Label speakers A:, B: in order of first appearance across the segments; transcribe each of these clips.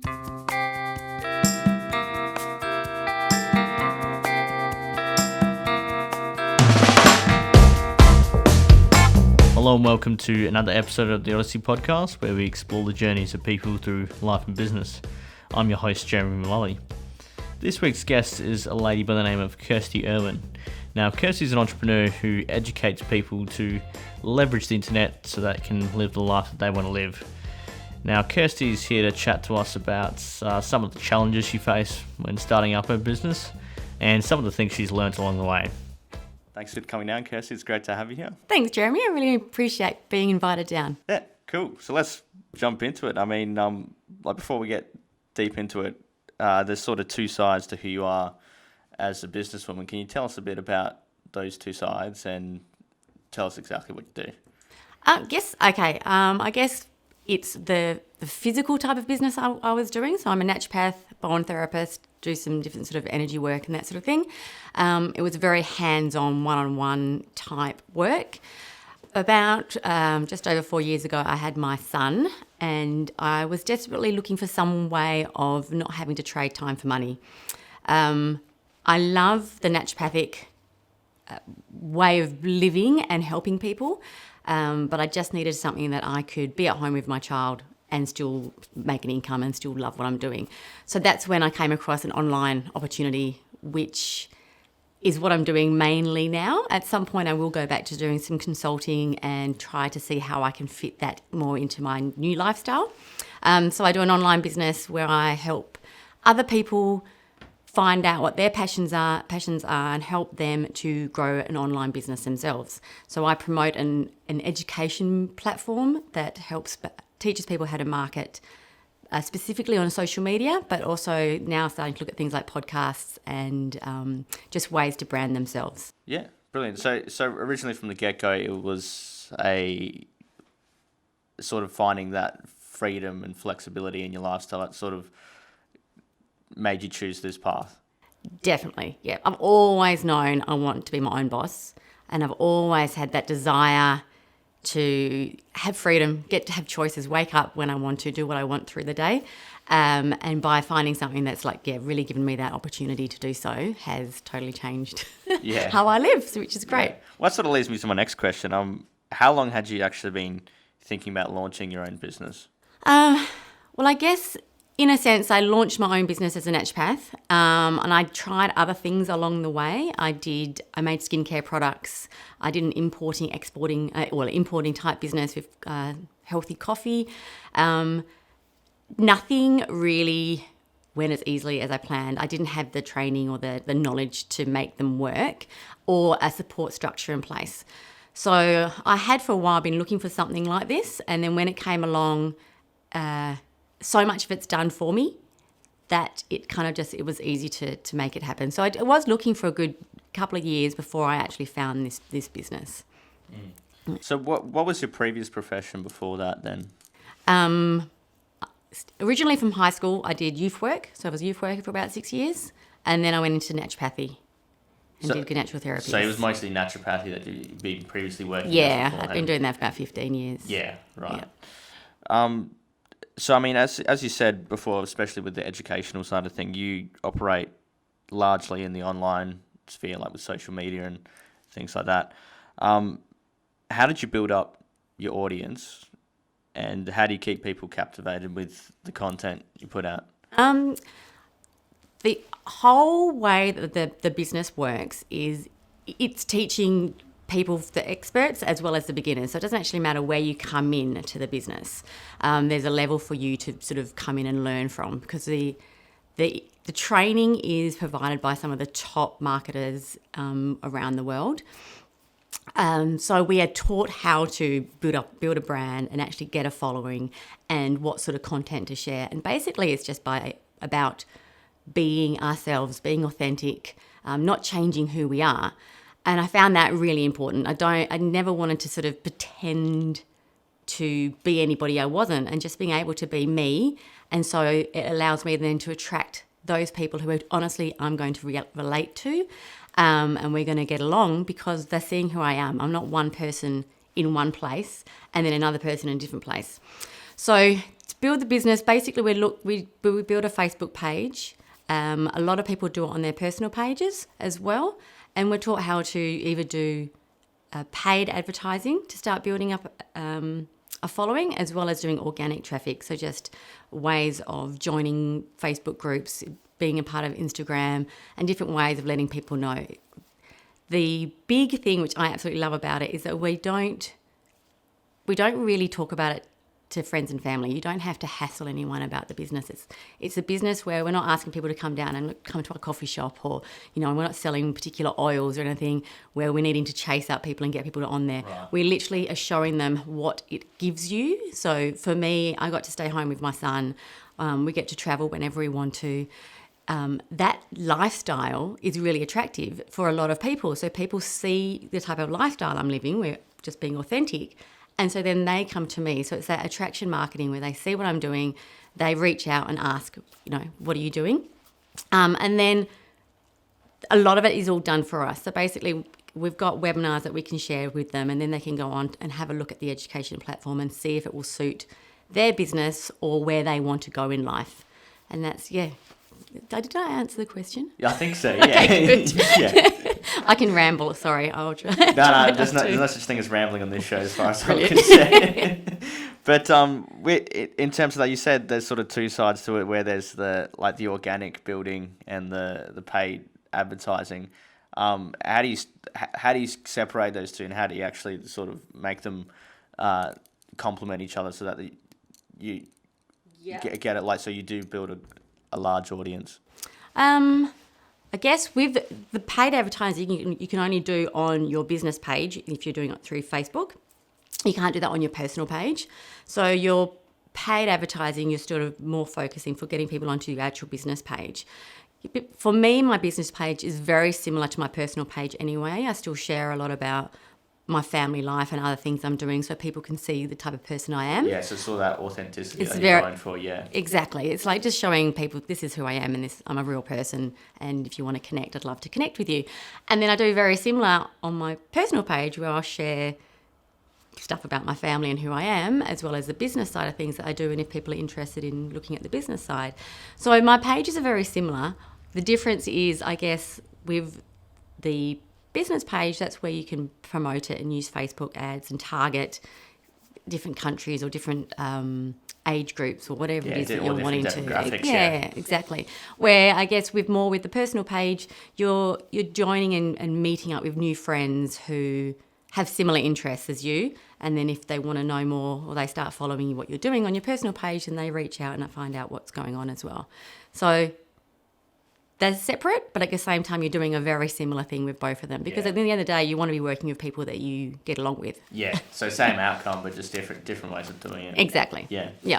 A: Hello and welcome to another episode of the Odyssey Podcast, where we explore the journeys of people through life and business. I'm your host, Jeremy Mullally. This week's guest is a lady by the name of Kirsty Urwin. Now, Kirsty is an entrepreneur who educates people to leverage the internet so they can live the life that they want to live. Now, Kirsty is here to chat to us about some of the challenges she faced when starting up her business and some of the things she's learned along the way. Thanks for coming down, Kirsty. It's great to have you here.
B: Thanks, Jeremy. I really appreciate being invited down.
A: Yeah, cool. So let's jump into it. I mean, before we get deep into it, there's sort of two sides to who you are as a businesswoman. Can you tell us a bit about those two sides and tell us exactly what you do?
B: Yes. Okay. I guess it's the physical type of business I was doing. So I'm a naturopath, bond therapist, do some different sort of energy work and that sort of thing. It was very hands-on, one-on-one type work. About just over 4 years ago, I had my son, and I was desperately looking for some way of not having to trade time for money. I love the naturopathic way of living and helping people, but I just needed something that I could be at home with my child and still make an income and still love what I'm doing. So that's when I came across an online opportunity, which is what I'm doing mainly now. At some point I will go back to doing some consulting and try to see how I can fit that more into my new lifestyle. So I do an online business where I help other people find out what their passions are and help them to grow an online business themselves. So I promote an education platform that teaches people how to market specifically on social media, but also now starting to look at things like podcasts and just ways to brand themselves.
A: Yeah, brilliant. So originally from the get-go, it was a sort of finding that freedom and flexibility in your lifestyle that sort of made you choose this path.
B: Definitely, yeah. I've always known I want to be my own boss, and I've always had that desire to have freedom, get to have choices, wake up when I want to, do what I want through the day. And by finding something that's really given me that opportunity to do so has totally changed how I live, which is great.
A: Yeah. Well, that sort of leads me to my next question. How long had you actually been thinking about launching your own business?
B: Well, I guess in a sense, I launched my own business as a naturopath, and I tried other things along the way. I made skincare products. I did an importing type business with healthy coffee. Nothing really went as easily as I planned. I didn't have the training or the knowledge to make them work or a support structure in place. So I had for a while been looking for something like this, and then when it came along, so much of it's done for me that it kind of it was easy to make it happen. So I was looking for a good couple of years before I actually found this business.
A: So what was your previous profession before that then?
B: Originally from high school, I did youth work. So I was a youth worker for about 6 years. And then I went into naturopathy and did natural therapy.
A: So it was mostly naturopathy that you'd been previously working with?
B: Yeah, I've been doing that for about 15 years.
A: Yeah, right.
B: Yeah.
A: So, I mean, as you said before, especially with the educational side of things, you operate largely in the online sphere, like with social media and things like that. How did you build up your audience, and how do you keep people captivated with the content you put out?
B: The whole way that the business works is it's teaching people, the experts as well as the beginners. So it doesn't actually matter where you come in to the business. There's a level for you to sort of come in and learn from, because the training is provided by some of the top marketers around the world. So we are taught how to build a brand and actually get a following and what sort of content to share. And basically it's just about being ourselves, being authentic, not changing who we are. And I found that really important. I never wanted to sort of pretend to be anybody I wasn't, and just being able to be me. And so it allows me then to attract those people who honestly I'm going to relate to, and we're going to get along because they're seeing who I am. I'm not one person in one place and then another person in a different place. So build the business, basically we build a Facebook page. A lot of people do it on their personal pages as well. And we're taught how to either do paid advertising to start building up a following, as well as doing organic traffic. So just ways of joining Facebook groups, being a part of Instagram, and different ways of letting people know. The big thing, which I absolutely love about it, is that we don't really talk about it to friends and family. You don't have to hassle anyone about the business. It's a business where we're not asking people to come down and come to a coffee shop, or, you know, we're not selling particular oils or anything where we're needing to chase up people and get people on there.
A: Right.
B: We literally are showing them what it gives you. So for me, I got to stay home with my son. We get to travel whenever we want to. That lifestyle is really attractive for a lot of people. So people see the type of lifestyle I'm living, we're just being authentic. And so then they come to me. So it's that attraction marketing where they see what I'm doing, they reach out and ask, you know, what are you doing? And then a lot of it is all done for us. So basically we've got webinars that we can share with them, and then they can go on and have a look at the education platform and see if it will suit their business or where they want to go in life. And that's, yeah. Did I answer the question?
A: Yeah, I think so, yeah.
B: Okay, good.
A: Yeah.
B: I can ramble, sorry. I'll try.
A: No, there's no such thing as rambling on this show as far as I'm concerned. But in terms of that, you said there's sort of two sides to it, where there's the organic building and the paid advertising. How do you separate those two, and how do you actually sort of make them complement each other so that you get it, like, so you do build a large audience?
B: I guess with the paid advertising, you can only do on your business page if you're doing it through Facebook. You can't do that on your personal page. So your paid advertising, you're sort of more focusing for getting people onto your actual business page. For me, my business page is very similar to my personal page anyway. I still share a lot about my family life and other things I'm doing, so people can see the type of person I am.
A: Yeah, so it's all that authenticity that you're going for, yeah.
B: Exactly. It's like just showing people this is who I am, and I'm a real person, and if you want to connect, I'd love to connect with you. And then I do very similar on my personal page, where I'll share stuff about my family and who I am, as well as the business side of things that I do, and if people are interested in looking at the business side. So my pages are very similar. The difference is, I guess, with the business page, that's where you can promote it and use Facebook ads and target different countries or different age groups or whatever it is that you're wanting to. Yeah, exactly. Where I guess with the personal page, you're joining and meeting up with new friends who have similar interests as you, and then if they want to know more or they start following what you're doing on your personal page, then they reach out and find out what's going on as well. So they're separate, but at the same time, you're doing a very similar thing with both of them, because at the end of the day, you want to be working with people that you get along with. Yeah,
A: so same outcome, but just different ways of doing it.
B: Exactly.
A: Yeah.
B: Yeah.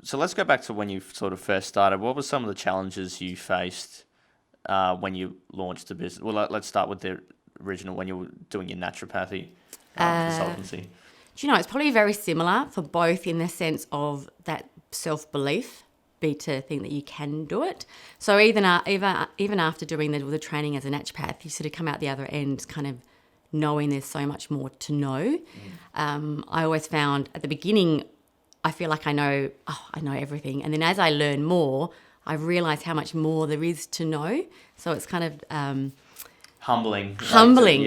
A: So let's go back to when you sort of first started. What were some of the challenges you faced when you launched the business? Well, let's start with the original, when you were doing your naturopathy consultancy.
B: Do you know, it's probably very similar for both, in the sense of that self-belief, be to think that you can do it. So even after doing the training as a naturopath, you sort of come out the other end kind of knowing there's so much more to know. I always found at the beginning, I feel like I know everything. And then as I learn more, I realise how much more there is to know. So it's kind of
A: humbling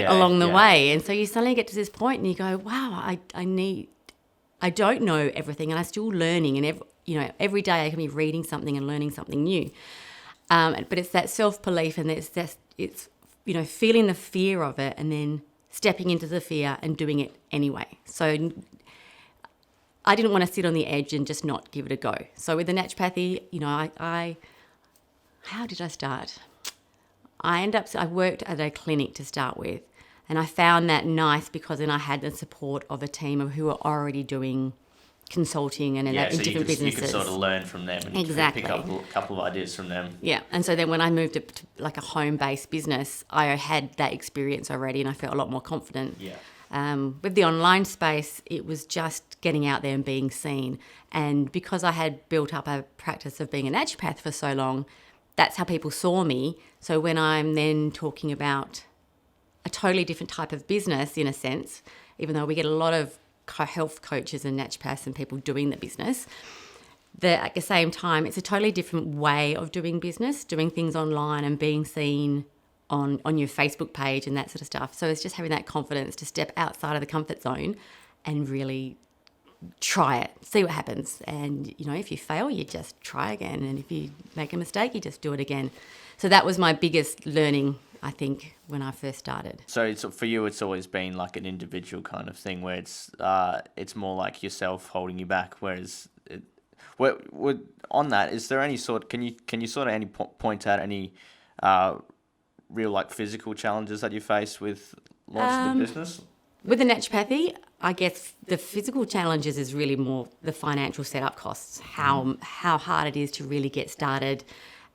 B: along the way. And so you suddenly get to this point and you go, wow, I don't know everything, and I'm still learning, and every day I can be reading something and learning something new. But it's that self-belief, and it's feeling the fear of it and then stepping into the fear and doing it anyway. So I didn't want to sit on the edge and just not give it a go. So with the naturopathy, how did I start? I worked at a clinic to start with, and I found that nice because then I had the support of a team of who were already doing consulting and in different businesses.
A: You could sort of learn from them and pick up a couple of ideas from them.
B: Yeah, and so then when I moved to like a home-based business, I had that experience already, and I felt a lot more confident.
A: Yeah.
B: With the online space, it was just getting out there and being seen. And because I had built up a practice of being a naturopath for so long, that's how people saw me. So when I'm then talking about a totally different type of business, in a sense, even though we get a lot of health coaches and naturopaths and people doing the business, that at the same time, it's a totally different way of doing business, doing things online and being seen on your Facebook page and that sort of stuff. So it's just having that confidence to step outside of the comfort zone and really try it, see what happens. And, you know, if you fail, you just try again. And if you make a mistake, you just do it again. So that was my biggest learning, I think, when I first started.
A: So it's, for you, it's always been like an individual kind of thing where it's more like yourself holding you back. Whereas, on that, is there any sort? Can you sort of point out any real like physical challenges that you face with launching the business?
B: With the naturopathy, I guess the physical challenges is really more the financial setup costs, how hard it is to really get started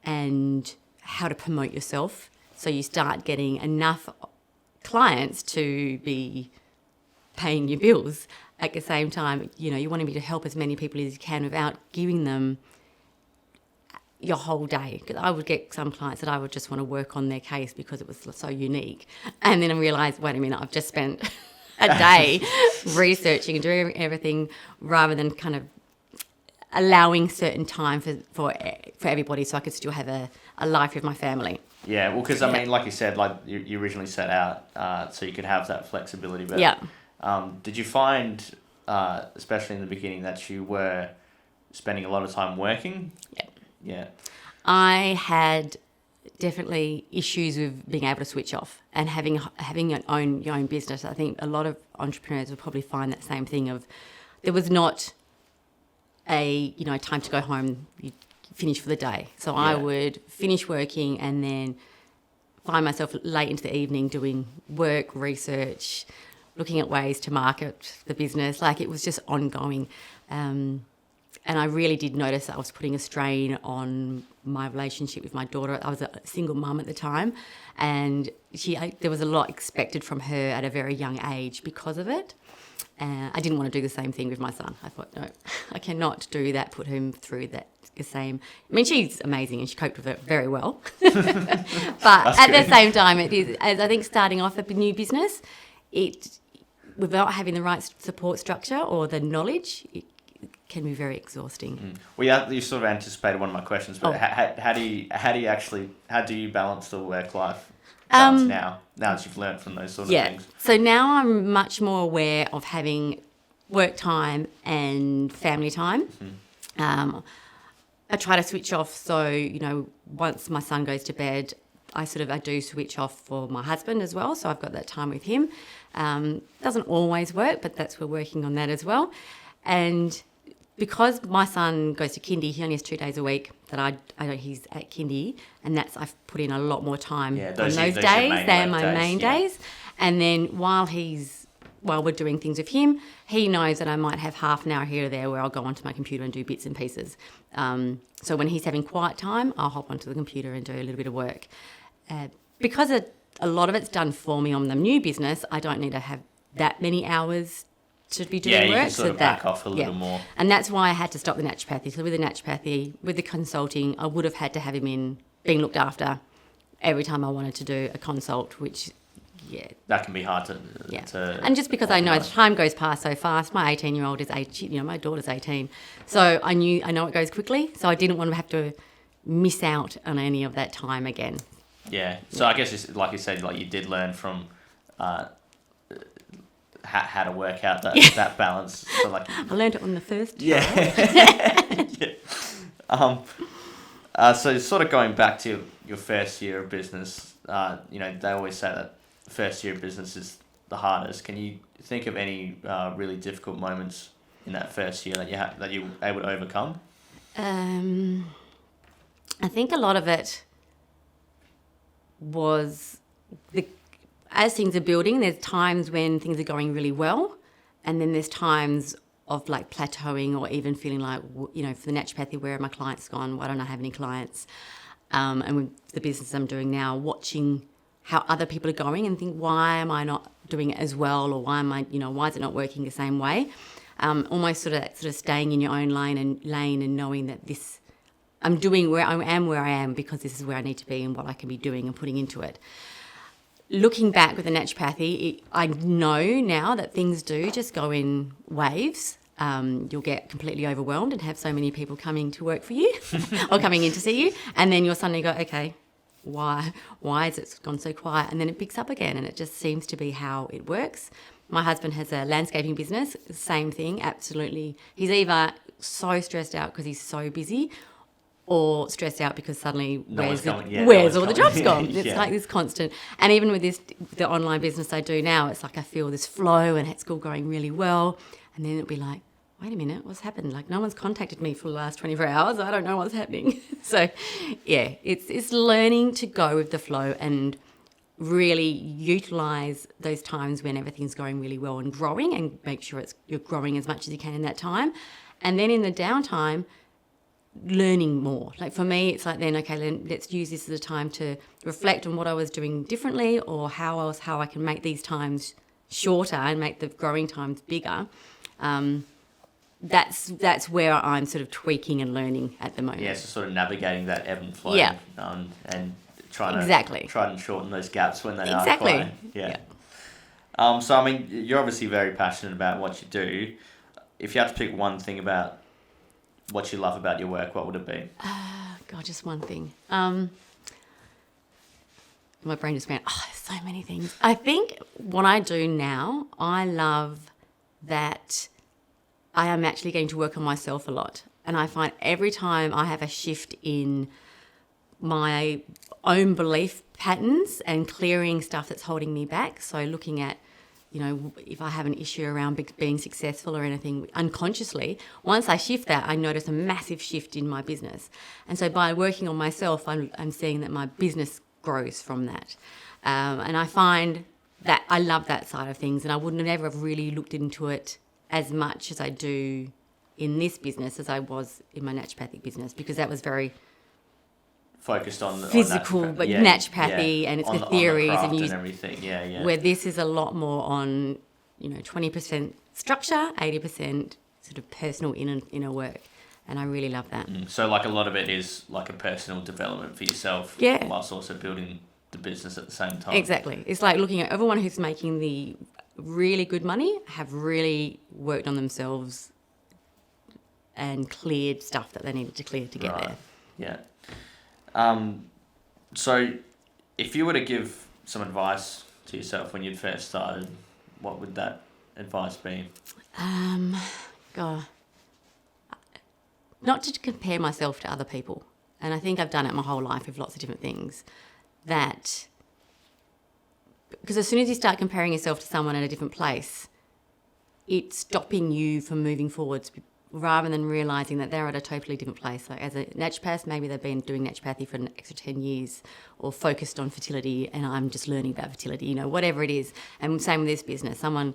B: and how to promote yourself. So you start getting enough clients to be paying your bills. At the same time, you know, you want to be to help as many people as you can without giving them your whole day. Because I would get some clients that I would just want to work on their case because it was so unique. And then I realised, wait a minute, I've just spent a day researching and doing everything rather than kind of allowing certain time for everybody so I could still have a life with my family.
A: Yeah, well, because, I mean, like you said, like you originally set out so you could have that flexibility. But
B: yeah.
A: Did you find, especially in the beginning, that you were spending a lot of time working?
B: Yeah.
A: Yeah.
B: I had definitely issues with being able to switch off and having your own business. I think a lot of entrepreneurs will probably find that same thing of there was not a, you know, time to go home, you finish for the day. So I would finish working and then find myself late into the evening doing work, research, looking at ways to market the business. Like, it was just ongoing. And I really did notice that I was putting a strain on my relationship with my daughter. I was a single mum at the time, and there was a lot expected from her at a very young age because of it. I didn't want to do the same thing with my son. I thought, no, I cannot do that, put him through that the same. I mean, she's amazing and she coped with it very well. But at the same time, it is, as I think, starting off a new business, without having the right support structure or the knowledge, it can be very exhausting.
A: Well, you sort of anticipated one of my questions, but how do you balance the work life now that you've learned from those sort of things?
B: So now I'm much more aware of having work time and family time. I try to switch off. So, you know, once my son goes to bed, I do switch off for my husband as well. So I've got that time with him. Doesn't always work, but we're working on that as well. And because my son goes to kindy, he only has 2 days a week that I know he's at kindy, and I've put in a lot more time on those days. They're my main days. And then while we're doing things with him, he knows that I might have half an hour here or there where I'll go onto my computer and do bits and pieces. So when he's having quiet time, I'll hop onto the computer and do a little bit of work. Because a lot of it's done for me on the new business, I don't need to have that many hours to be doing work.
A: Yeah, you can sort of back off a little more.
B: And that's why I had to stop the naturopathy. So with the naturopathy, with the consulting, I would have had to have him in being looked after every time I wanted to do a consult, which,
A: that can be hard to
B: and just because I know the time goes past so fast. My 18-year-old is 18, you know, my daughter's 18. So I know it goes quickly. So I didn't want to have to miss out on any of that time again.
A: Yeah. So I guess it's, like you said, like you did learn from how to work out that balance. So like
B: I learned it on the first
A: trial. So sort of going back to your first year of business, you know, they always say that the first year of business is the hardest. Can you think of any really difficult moments in that first year that you were able to overcome?
B: I think a lot of it was as things are building, there's times when things are going really well, and then there's times of like plateauing or even feeling like, you know, for the naturopathy, where are my clients gone? Why don't I have any clients? And with the business I'm doing now, watching how other people are going and think, why am I not doing it as well? Or why is it not working the same way? Almost sort of staying in your own lane and knowing that I'm doing where I am because this is where I need to be and what I can be doing and putting into it. looking back with the naturopathy, I know now that things do just go in waves. You'll get completely overwhelmed and have so many people coming to work for you or coming in to see you. And then you'll suddenly go, okay, why has it gone so quiet? And then it picks up again, and it just seems to be how it works. My husband has a landscaping business, same thing, absolutely. He's either so stressed out because he's so busy, or stressed out because suddenly where's all the jobs gone? It's like this constant. And even with the online business I do now, it's like I feel this flow and it's all going really well. And then it'll be like, wait a minute, what's happened? Like, no one's contacted me for the last 24 hours. I don't know what's happening. So, yeah, it's learning to go with the flow and really utilise those times when everything's going really well and growing, and make sure you're growing as much as you can in that time. And then in the downtime, learning more. Like for me, it's like then let's use this as a time to reflect on what I was doing differently, or how I can make these times shorter and make the growing times bigger. That's where I'm sort of tweaking and learning at the moment.
A: Yeah, so sort of navigating that ebb and flow.
B: Yeah.
A: And try and shorten those gaps when they are quite. Yeah. So I mean, you're obviously very passionate about what you do. If you had to pick one thing about what you love about your work, what would it be?
B: God, just one thing. My brain just went, there's so many things. I think what I do now, I love that I am actually getting to work on myself a lot. And I find every time I have a shift in my own belief patterns and clearing stuff that's holding me back. So looking at, if I have an issue around being successful or anything unconsciously, once I shift that, I notice a massive shift in my business. And so by working on myself, I'm seeing that my business grows from that. And I find that I love that side of things, and I wouldn't have ever really looked into it as much as I do in this business as I was in my naturopathic business, because that was very
A: focused on
B: physical, but naturopathy, and it's the theories
A: and everything. Yeah.
B: Where this is a lot more on, 20% structure, 80% sort of personal inner work, and I really love that.
A: So, like a lot of it is like a personal development for yourself, whilst also building the business at the same time.
B: Exactly. It's like looking at everyone who's making the really good money have really worked on themselves and cleared stuff that they needed to clear to get there.
A: Yeah. So if you were to give some advice to yourself when you'd first started, what would that advice be?
B: Not to compare myself to other people. And I think I've done it my whole life with lots of different things. Because as soon as you start comparing yourself to someone at a different place, it's stopping you from moving forwards, rather than realising that they're at a totally different place. Like as a naturopath, maybe they've been doing naturopathy for an extra 10 years or focused on fertility, and I'm just learning about fertility, whatever it is. And same with this business. Someone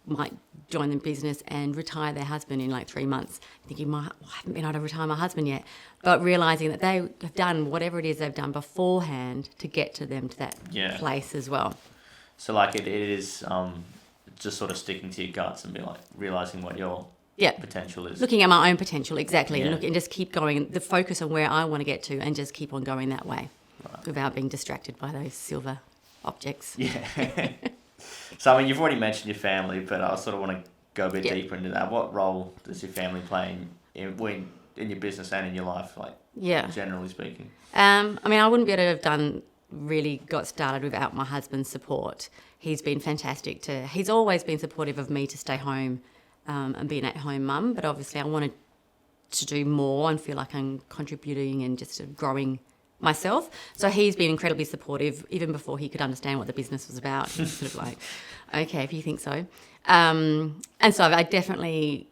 B: might join the business and retire their husband in like 3 months, thinking, I haven't been able to retire my husband yet. But realising that they have done whatever it is they've done beforehand to get to them to that place as well.
A: So like it is just sort of sticking to your guts and be like realising what your potential is. Looking
B: at my own potential, exactly. Yeah. And just keep going, the focus on where I want to get to, and just keep on going that way without being distracted by those silver objects.
A: Yeah. So, I mean, you've already mentioned your family, but I sort of want to go a bit deeper into that. What role does your family play in your business and in your life, generally speaking?
B: I mean, I wouldn't be able to have got started without my husband's support. He's been fantastic he's always been supportive of me to stay home and be an at-home mum, but obviously I wanted to do more and feel like I'm contributing and just sort of growing myself. So he's been incredibly supportive, even before he could understand what the business was about. He's sort of like, okay, if you think so. And so I definitely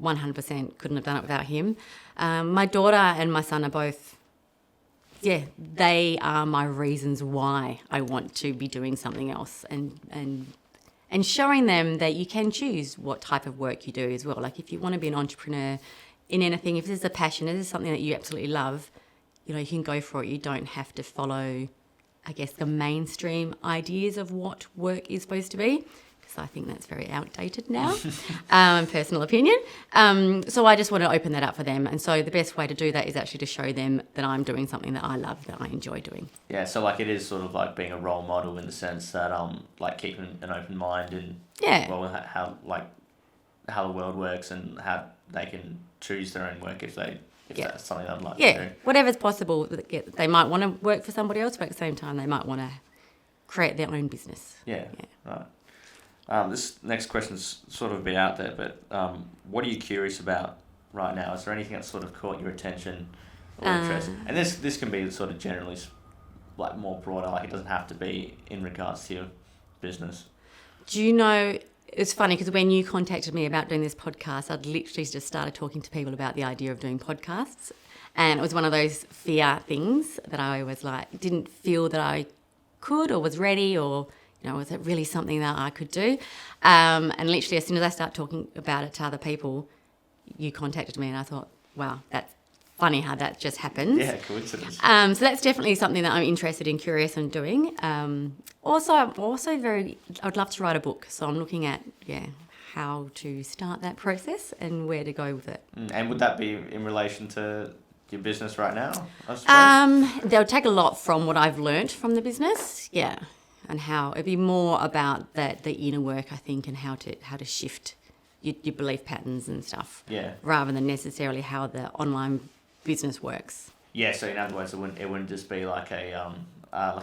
B: 100% couldn't have done it without him. My daughter and my son are both, they are my reasons why I want to be doing something else, and showing them that you can choose what type of work you do as well. Like if you want to be an entrepreneur in anything, if this is a passion, if this is something that you absolutely love, you can go for it. You don't have to follow, I guess, the mainstream ideas of what work is supposed to be. because I think that's very outdated now, personal opinion. So I just want to open that up for them. And so the best way to do that is actually to show them that I'm doing something that I love, that I enjoy doing.
A: Yeah, so like it is sort of like being a role model in the sense that like keeping an open mind and how the world works and how they can choose their own work if that's something they'd like to do.
B: Whatever's possible. They might want to work for somebody else, but at the same time they might want to create their own business.
A: Yeah. Right. This next question's sort of a bit out there, but what are you curious about right now? Is there anything that's sort of caught your attention or interest? And this can be sort of generally like more broader, like it doesn't have to be in regards to your business.
B: Do you know, it's funny because when you contacted me about doing this podcast, I'd literally just started talking to people about the idea of doing podcasts. And it was one of those fear things that I was like, didn't feel that I could or was ready, or, you know, was it really something that I could do? And literally as soon as I start talking about it to other people, you contacted me and I thought, wow, that's funny how that just happens.
A: Yeah, coincidence.
B: So that's definitely something that I'm interested in, curious in doing. Also, I'd love to write a book. So I'm looking at, how to start that process and where to go with it.
A: And would that be in relation to your business right now, I suppose?
B: They'll take a lot from what I've learnt from the business, and how it'd be more about the inner work, I think, and how to shift your belief patterns and stuff, rather than necessarily how the online business works.
A: Yeah, so in other words, it wouldn't just be like a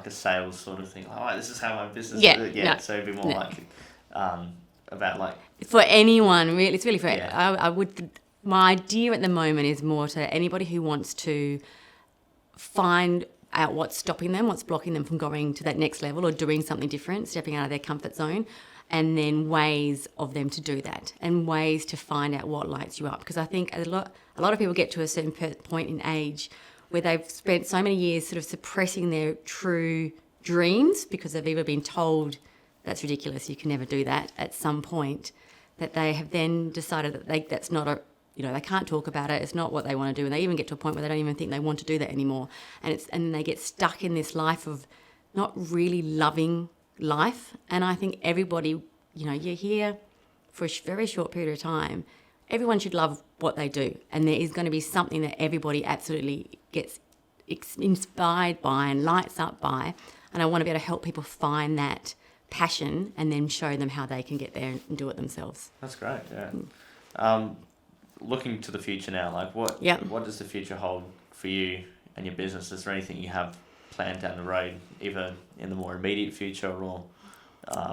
A: sales sort of thing. Like, oh, this is how my business.
B: No,
A: so it'd be more like about like
B: for anyone really. It's really for I would. My idea at the moment is more to anybody who wants to find out what's stopping them, what's blocking them from going to that next level or doing something different, stepping out of their comfort zone, and then ways of them to do that and ways to find out what lights you up. Because I think a lot of people get to a certain point in age where they've spent so many years sort of suppressing their true dreams because they've either been told that's ridiculous, you can never do that at some point, that they have then decided that that's not they can't talk about it. It's not what they want to do. And they even get to a point where they don't even think they want to do that anymore. And they get stuck in this life of not really loving life. And I think everybody, you're here for a very short period of time. Everyone should love what they do. And there is going to be something that everybody absolutely gets inspired by and lights up by. And I want to be able to help people find that passion and then show them how they can get there and do it themselves.
A: That's great, yeah. Looking to the future now, like what does the future hold for you and your business? Is there anything you have planned down the road, either in the more immediate future or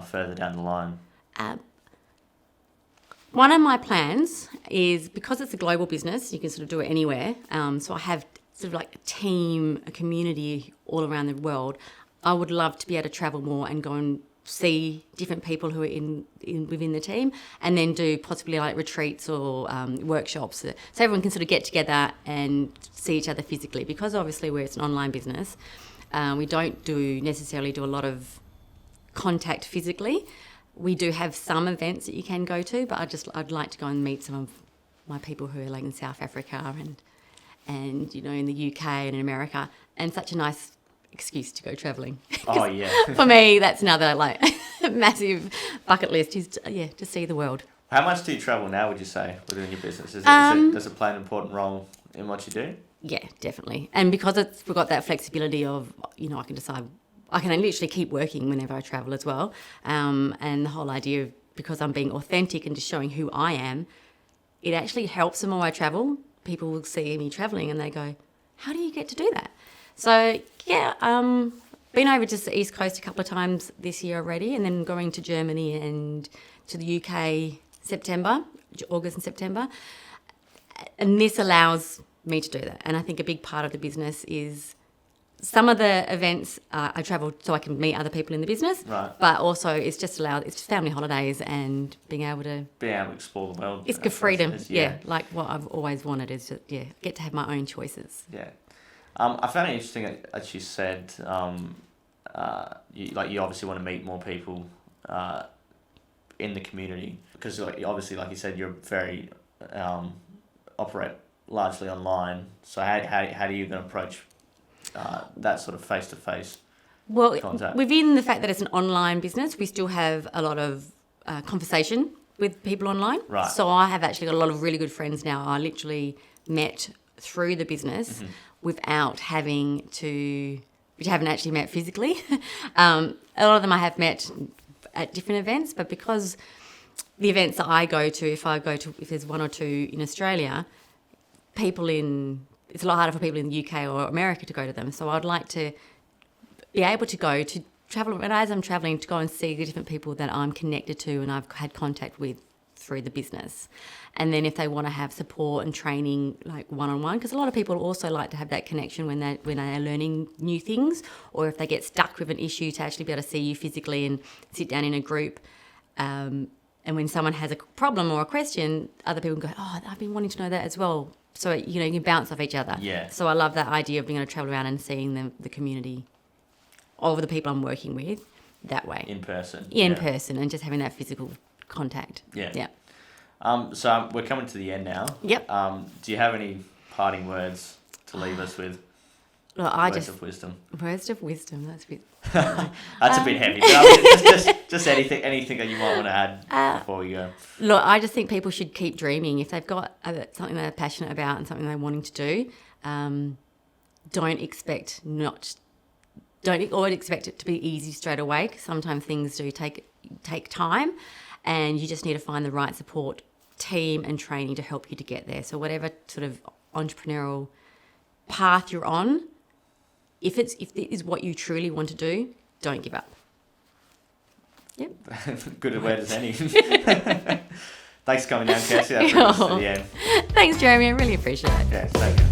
A: further down the line?
B: One of my plans is, because it's a global business, you can sort of do it anywhere. So I have sort of like a team, a community all around the world. I would love to be able to travel more and go and see different people who are in within the team, and then do possibly like retreats or workshops, so everyone can sort of get together and see each other physically. Because obviously where it's an online business, we don't necessarily do a lot of contact physically. We do have some events that you can go to, but I'd like to go and meet some of my people who are like in South Africa and in the UK and in America, and such a nice excuse to go travelling.
A: Oh yeah.
B: For me, that's another like massive bucket list, is to see the world.
A: How much do you travel now, would you say, within your business? Does it play an important role in what you do?
B: Yeah, definitely. And because we've got that flexibility of, I can decide, I can literally keep working whenever I travel as well. And the whole idea of, because I'm being authentic and just showing who I am, it actually helps the more I travel. People will see me travelling and they go, how do you get to do that? So, been over to the East Coast a couple of times this year already, and then going to Germany and to the UK August and September. And this allows me to do that. And I think a big part of the business is some of the events I travel so I can meet other people in the business,
A: right.
B: But also it's family holidays and being able to
A: explore the world.
B: It's good freedom, like what I've always wanted is to get to have my own choices.
A: Yeah. I found it interesting that you said you obviously want to meet more people in the community, because obviously, like you said, you're very operate largely online. So how do you going to approach that sort of face-to-face contact?
B: Within the fact that it's an online business, we still have a lot of conversation with people online.
A: Right.
B: So I have actually got a lot of really good friends now. I literally met through the business without having to, which I haven't actually met physically. A lot of them I have met at different events, but because the events that I go to, if there's one or two in Australia, it's a lot harder for people in the UK or America to go to them. So I'd like to be able to go to travel, and as I'm traveling, to go and see the different people that I'm connected to and I've had contact with through the business. And then if they want to have support and training, like one-on-one, because a lot of people also like to have that connection when they are learning new things, or if they get stuck with an issue, to actually be able to see you physically and sit down in a group. And when someone has a problem or a question, other people can go, oh, I've been wanting to know that as well. So, you know, you can bounce off each other.
A: Yeah.
B: So I love that idea of being able to travel around and seeing the community of the people I'm working with that way.
A: In person.
B: Yeah, in person, and just having that physical contact.
A: Yeah.
B: Yeah.
A: So we're coming to the end now.
B: Yep.
A: Do you have any parting words to leave us with?
B: Well,
A: Words of wisdom.
B: Words of wisdom. That's a bit.
A: That's a bit heavy. But I mean, just anything that you might want to add before we go.
B: Look, I just think people should keep dreaming. If they've got something they're passionate about and something they're wanting to do, don't always expect it to be easy straight away, because sometimes things do take time, and you just need to find the right support team and training to help you to get there. So whatever sort of entrepreneurial path you're on, if it is what you truly want to do, don't give up. Yep.
A: Good a word as any. Thanks for coming down, Kirsty. That's really to the end.
B: Thanks, Jeremy. I really appreciate it.
A: Yeah, thank you.